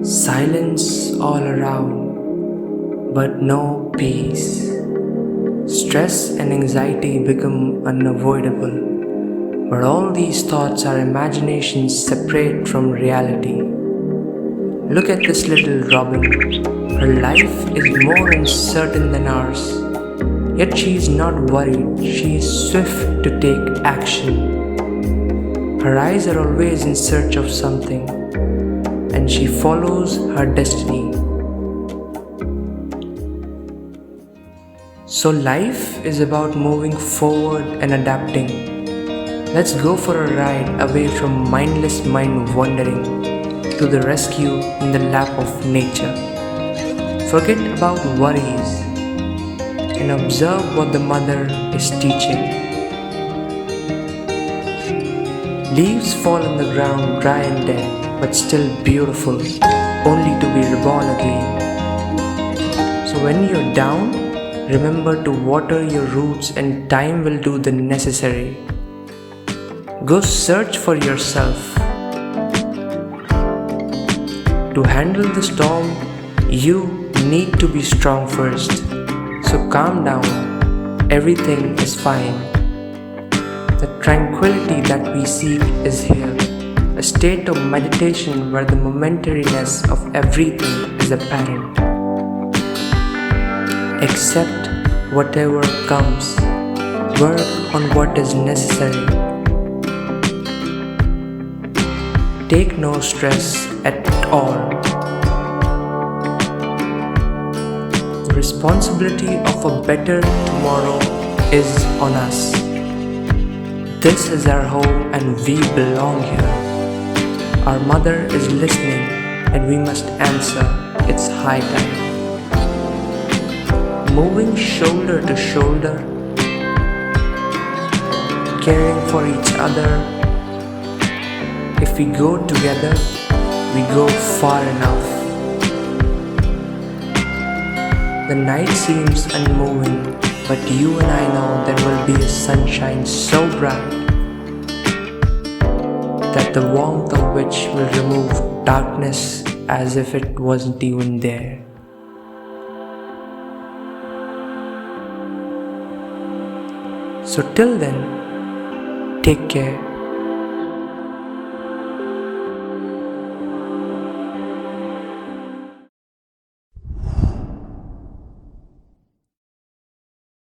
Silence all around, but no peace. Stress and anxiety become unavoidable, but all these thoughts are imaginations separate from reality. Look at this little robin. Her life is more uncertain than ours. Yet she is not worried, she is swift to take action. Her eyes are always in search of something, and she follows her destiny. So life is about moving forward and adapting. Let's go for a ride away from mindless mind wandering to the rescue in the lap of nature. Forget about worries and observe what the mother is teaching. Leaves fall on the ground dry and dead, but still beautiful, only to be reborn again. So when you're down, remember to water your roots and time will do the necessary. Go search for yourself. To handle the storm, you need to be strong first. So calm down, everything is fine. The tranquility that we seek is here, a state of meditation where the momentariness of everything is apparent. Accept whatever comes, work on what is necessary. Take no stress at all. The responsibility of a better tomorrow is on us. This is our home and we belong here. Our mother is listening and we must answer. It's high time. Moving shoulder to shoulder, caring for each other. If we go together, we go far enough. The night seems unmoving, but you and I know there will be a sunshine so bright that the warmth of which will remove darkness as if it wasn't even there. So till then, take care.